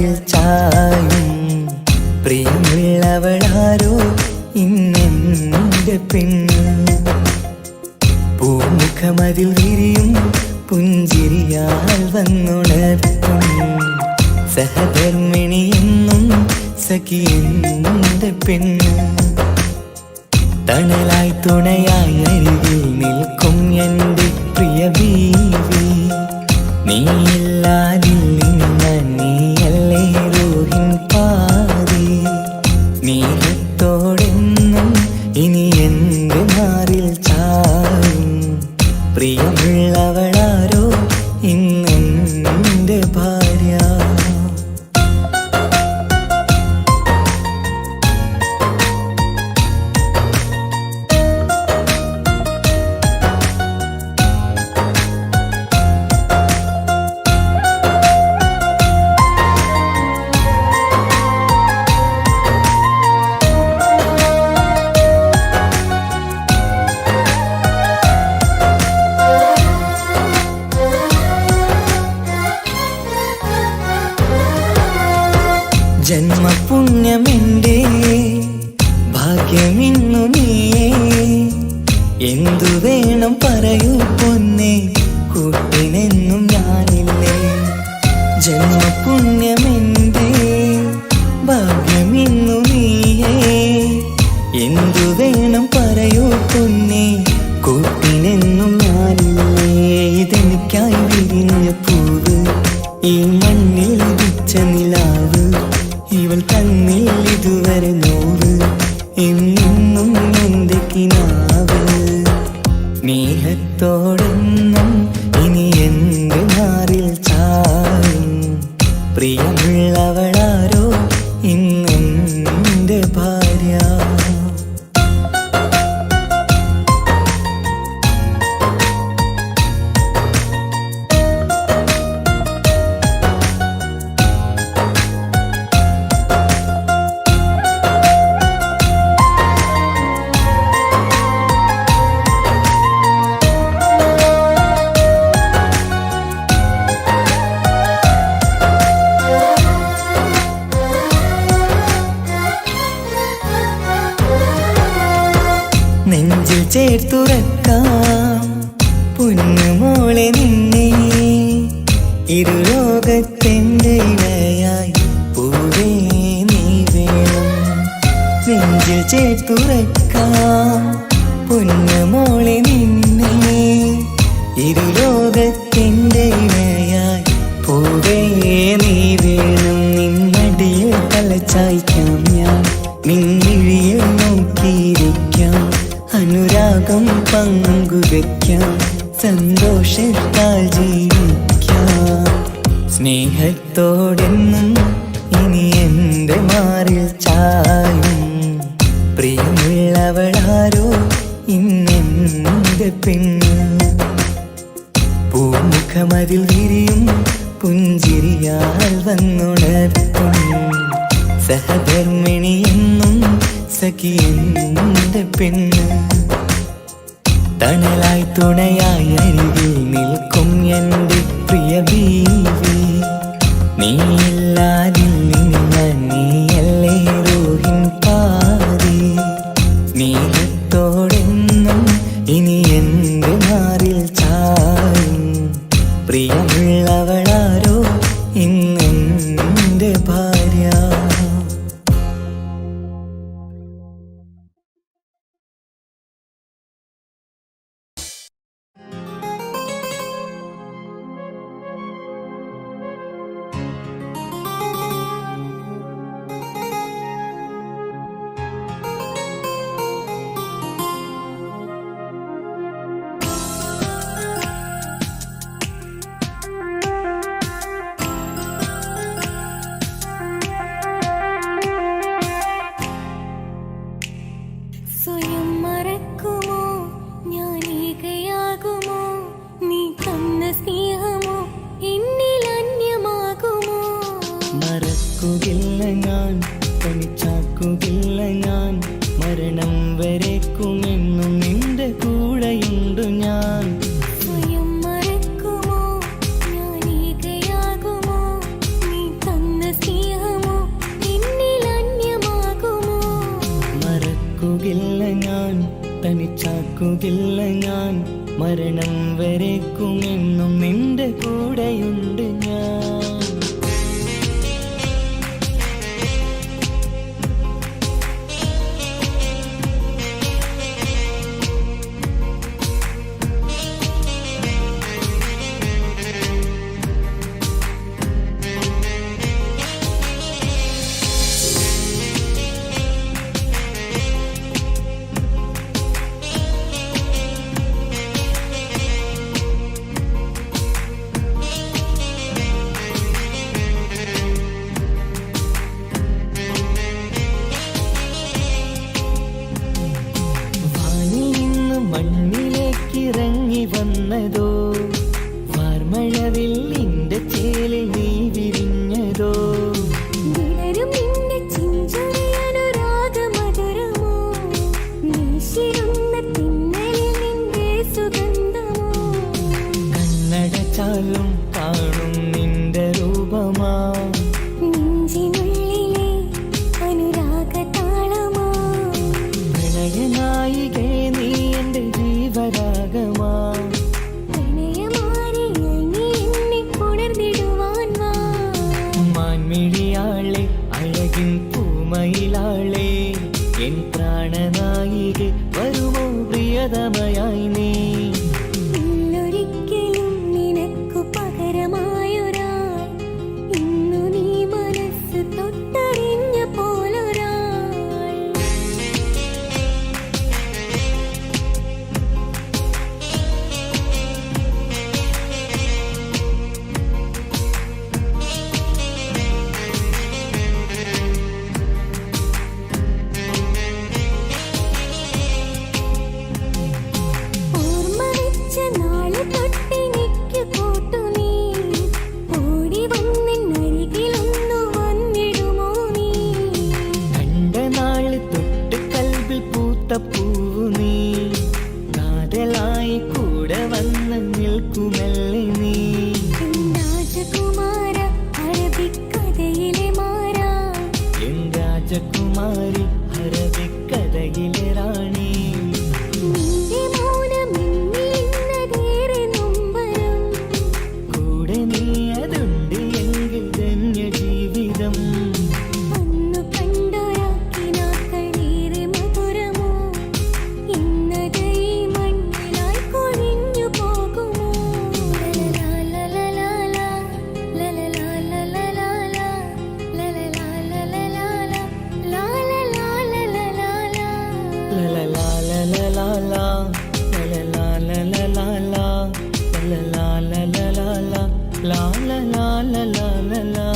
മാറിൽ ചായും പ്രിയമുള്ളവളാരോ ഇന്നെന്റെ പെണ്ണ്. പൂമുഖമതിൽ വിരിയും പുഞ്ചിരിയാൽ വന്നുണർത്തും സഹധർമ്മിണിയെന്നും സഖിയെന്റെ പെണ്ണ്. തണലായി തുണയായി അരികിൽ നിൽക്കും എൻ്റെ പ്രിയ ബീവി. നീയില്ലാതില്ല നീയല്ലേ റൂഹിൻ പാതി. നീയത്തോടെന്നും ഇനി എൻ്റെ മാറിൽ ചായും പ്രിയമുള്ളവളാരോ ഇന്നെൻ്റെ ഭാര്യ. ജന്മപുണ്യമെൻ്റെ ഭാഗ്യമിന്നു നീയേ. എന്തു വേണം പറയൂ പൊന്നേ, കൂട്ടിനെന്നും ഞാനില്ലേ. ജന്മപുണ്യമെൻ്റെ ഭാഗ്യമിന്നു നീയേ. എന്തു വേണം പറയൂ പൊന്നേ, കൂട്ടിനെന്നും ഞാനില്ലേ. ഇതെനിക്കായി വിരിഞ്ഞ പൂവ്, ഈ മണ്ണിൽ ഉദിച്ച നിലാവ്, ഇവൾ കണ്ണിൽ ഇതുവരെ നോവ്, എന്നും എന്റെ കിനാവ്. സ്നേഹത്തോടെന്നും ഇനി എന്റെ മാറിൽ ചായും പ്രിയമുള്ളവളാരോ ഇന്നെന്റെ ഭാര്യ. നെഞ്ചിൽ ചേർത്തുറക്കാം പൊന്നുമോളെ നിന്നെ. ഇരുലോകത്തെന്റെ ഇണയായി പൂവേ നീ വേണം. നെഞ്ചിൽ ചേർത്തുറക്കാം പൊന്നുമോളെ നിന്നെ. ഇരുലോകത്തെന്റെ ഇണയായി പൂവേ നീ വേണം. നിന്നടിയിൽ തലച്ചായ്ക്കാം ഞാൻ, നിൻമിഴിയിൽ നോക്കിയിരിക്കാം. അനുരാഗം പങ്കുവയ്ക്കാം, സന്തോഷത്താൽ ജീവിക്കാം. സ്നേഹത്തോടെന്നും ഇനി എൻ്റെ മാറിൽ ചായും പ്രിയമുള്ളവളാരോ ഇന്നെൻ്റെ പെണ്ണ്. പൂമുഖമതിൽ വിരിയും പുഞ്ചിരിയാൽ വന്നുണർത്തും സഹധർമ്മിണിയെന്നും സഖിയെന്റെ പെണ്ണ്. തണലായി തുണയായി അരികിൽ നിൽക്കും എൻ്റെ പ്രിയ ബീവി. നീയില്ലാതില്ല നീയല്ലേ റൂഹിൻ പാതി. നീയത്തോടെന്നും ഇനി എൻ്റെ മാറിൽ ചായും പ്രിയമുള്ളവളാരോ ഇന്നെൻ്റെ ഭാര്യ. മറക്കുകില്ല ഞാൻ, തനിച്ചാക്കുകില്ല ഞാൻ. മരണം വരേക്കുമെന്നും നിന്റെ കൂടെയുണ്ട് ഞാൻ. സ്വയം മറക്കുമോ, ഞാനേകയാകുമോ, നീ തന്ന ചാക്കുകയില്ല ഞാൻ, മരണം വരേക്കും എന്നും നിന്റെ കൂടെയുണ്ട് ഞാൻ. മണ്ണിലേക്കിറങ്ങി വന്നതോ, വാർമഴവിൽ നിന്റെ ചേലിൽ നീ വിരിഞ്ഞതോ, വിടരും നിന്റെ ചിഞ്ചുറിയനുരാഗമധുരമോ, വീശിരുന്ന തിന്നലിൽ നിന്റെ സുഗന്ധമോ, കണ്ണടച്ചാലും കാണും നിന്റെ രൂപമാ, നെഞ്ചിനുള്ളിലെ അനുരാഗതാളമോ, പ്രണയനായികേ നീ എന്റെ ജീവരാഗമാ, പ്രണയമാരിൽ നീ എന്നെ പുണർന്നിടുവാൻ വാ. മാൻമിഴിയാളെ അഴകിൻ പൂമയിലാളെ, എൻ പ്രാണനായികെ വരുമോ പ്രിയതമയായി നീ. ഇന്നൊരിക്കലും നിനക്കു പകരമായൊരാൾ, ഇന്നു നീ മനസ്സ് തൊട്ടറിഞ്ഞ പോലൊരാൾ. ഓർമ്മ വെച്ച നാള് തൊട്ടെനിക്ക് കൂട്ടു നീ, ഓടി വന്നെന്നരികിലൊന്നു വന്നിടുമോ നീ. കണ്ട നാള് തൊട്ട് കൽവിൽ പൂത്ത പൂവു നീ, കാതലായി കൂടെ വന്ന് നിൽക്കുമല്ലേ നീ. രാജകുമാര അറബിക്കഥയിലെ മാറാ, എൻ രാജകുമാരി അറബിക്കഥയിലെ റാണി, നിന്റെ മൗനം ഇന്നതേറെ നൊമ്പരം. കൂടെ നീ അതുണ്ട് എങ്കിൽ ധന്യ ജീവിതം. അന്നു കണ്ടൊരാക്കിനാക്കളേറെ മധുരമോ, ഇന്നത് ഈ മണ്ണിലായി കൊഴിഞ്ഞു പോകുമോ. ലലലാലലാലാ, ലലലാലലാലാ, ലലലാലലാലാ, ലാലലാലലാലാ. ലലലാലലാലാ, ലലലാലലാലാ, ലലലാലലാലാ, ലാലലാലലാലാ.